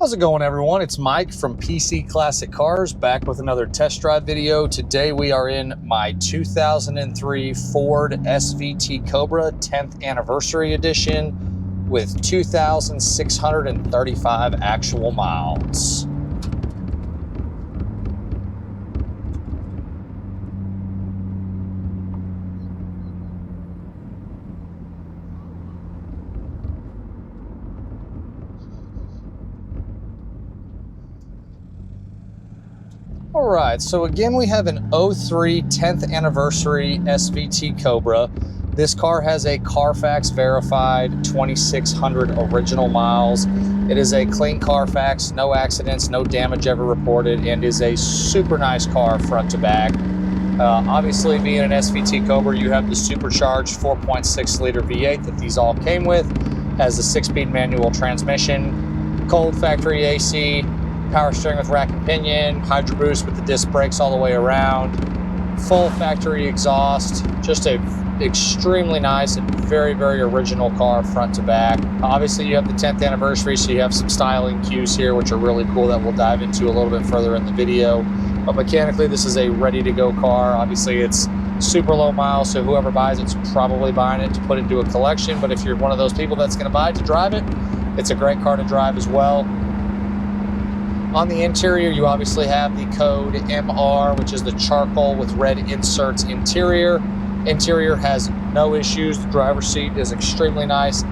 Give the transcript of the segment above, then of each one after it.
How's it going, everyone? It's Mike from PC Classic Cars, back with another test drive video. Today we are in my 2003 Ford SVT Cobra 10th Anniversary Edition with 2,635 actual miles. All right, so again, we have an 03 10th Anniversary SVT Cobra. This car has a Carfax verified 2,600 original miles. It is a clean Carfax, no accidents, no damage ever reported, and is a super nice car front to back. Obviously, being an SVT Cobra, you have the supercharged 4.6 liter V8 that these all came with, has a 6-speed manual transmission, cold factory AC, power steering with rack and pinion, Hydro Boost with the disc brakes all the way around, full factory exhaust, just a extremely nice and very, very original car front to back. Obviously, you have the 10th anniversary, so you have some styling cues here, which are really cool that we'll dive into a little bit further in the video. But mechanically, this is a ready-to-go car. Obviously, it's super low miles, so whoever buys it's probably buying it to put into a collection. But if you're one of those people that's going to buy it to drive it, it's a great car to drive as well. On the interior, you obviously have the code MR, which is the charcoal with red inserts interior. Interior has no issues. The driver's seat is extremely nice.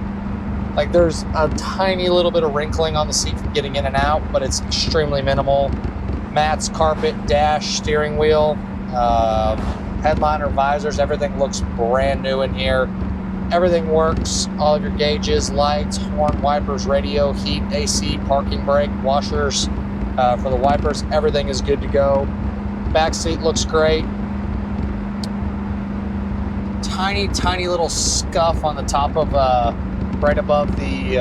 Like, there's a tiny little bit of wrinkling on the seat from getting in and out, but it's extremely minimal. Mats, carpet, dash, steering wheel, headliner, visors, everything looks brand new in here. Everything works. All of your gauges, lights, horn, wipers, radio, heat, AC, parking brake, washers. For the wipers, everything is good to go. Back seat looks great. Tiny little scuff on the top of, right above the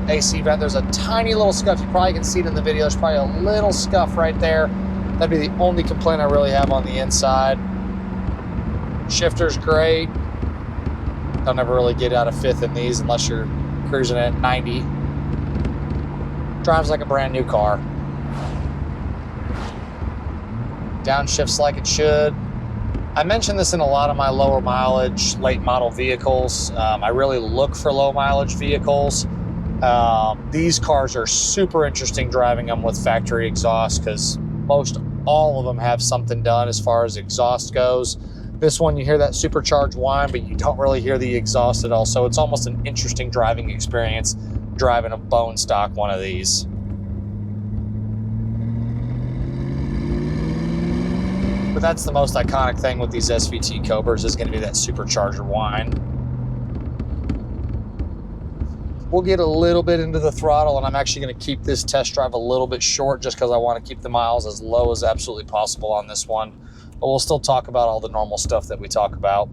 AC vent. There's a tiny little scuff. You probably can see it in the video. There's probably a little scuff right there. That'd be the only complaint I really have on the inside. Shifter's great. They'll never really get out of fifth in these unless you're cruising at 90. Drives like a brand new car. Downshifts like it should. I mentioned this in a lot of my lower mileage, late model vehicles. I really look for low mileage vehicles. These cars are super interesting driving them with factory exhaust because most all of them have something done as far as exhaust goes. This one, you hear that supercharged whine, but you don't really hear the exhaust at all. So it's almost an interesting driving experience driving a bone stock one of these. But that's the most iconic thing with these SVT Cobras is going to be that supercharger whine. We'll get a little bit into the throttle, and I'm actually going to keep this test drive a little bit short just because I want to keep the miles as low as absolutely possible on this one. But we'll still talk about all the normal stuff that we talk about.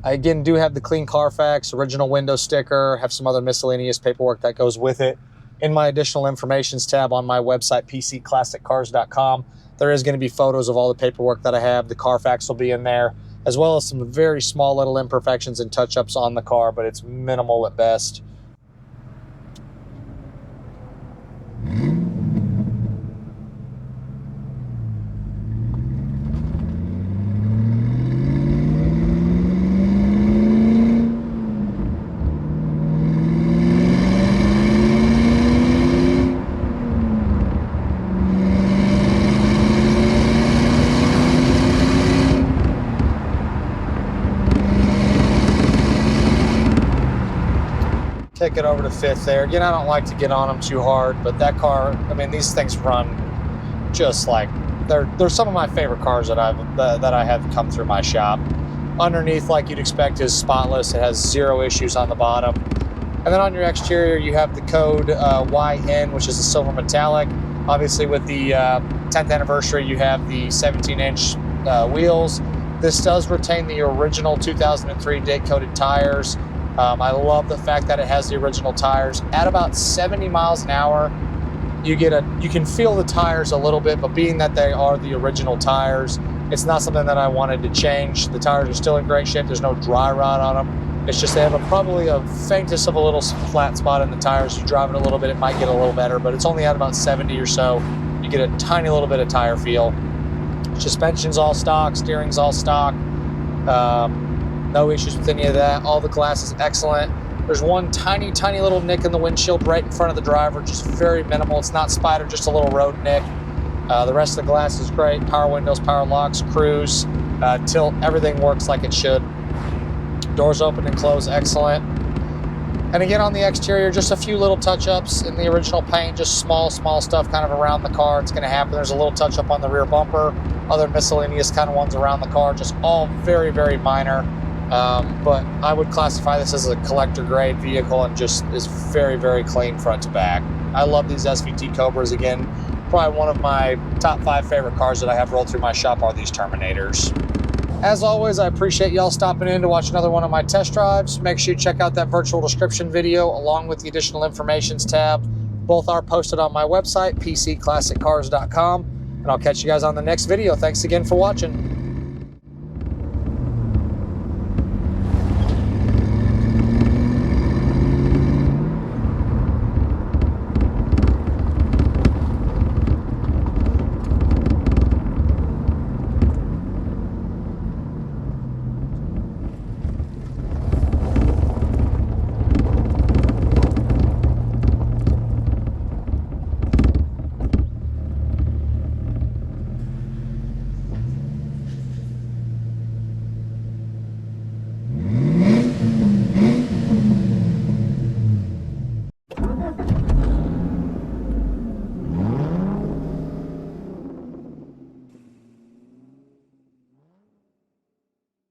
I again do have the clean Carfax, original window sticker, have some other miscellaneous paperwork that goes with it. In my additional informations tab on my website, pcclassiccars.com, there is going to be photos of all the paperwork that I have. The Carfax will be in there, as well as some very small little imperfections and touch-ups on the car, but it's minimal at best. Take it over to fifth there. Again, I don't like to get on them too hard, but that car, I mean, these things run just like, they're some of my favorite cars that I have come through my shop. Underneath, like you'd expect, is spotless. It has zero issues on the bottom. And then on your exterior, you have the code YN, which is a silver metallic. Obviously, with the 10th anniversary, you have the 17-inch wheels. This does retain the original 2003 date-coded tires. I love the fact that it has the original tires. At about 70 miles an hour, you can feel the tires a little bit, but being that they are the original tires, it's not something that I wanted to change. The tires are still in great shape. There's no dry rot on them. It's just they have probably a faintest of a little flat spot in the tires. You drive it a little bit, it might get a little better, but it's only at about 70 or so. You get a tiny little bit of tire feel. Suspension's all stock, steering's all stock. No issues with any of that. All the glass is excellent. There's one tiny little nick in the windshield right in front of the driver, just very minimal. It's not spider, just a little road nick. The rest of the glass is great. Power windows, power locks, cruise, tilt, everything works like it should. Doors open and close, excellent. And again, on the exterior, just a few little touch-ups in the original paint, just small stuff kind of around the car. It's gonna happen. There's a little touch-up on the rear bumper, other miscellaneous kind of ones around the car, just all very minor. But I would classify this as a collector grade vehicle and just is very clean front to back. I love these SVT Cobras. Again, probably one of my top 5 favorite cars that I have rolled through my shop are these Terminators. As always, I appreciate y'all stopping in to watch another one of my test drives. Make sure you check out that virtual description video along with the additional informations tab. Both are posted on my website, pcclassiccars.com, and I'll catch you guys on the next video. Thanks again for watching.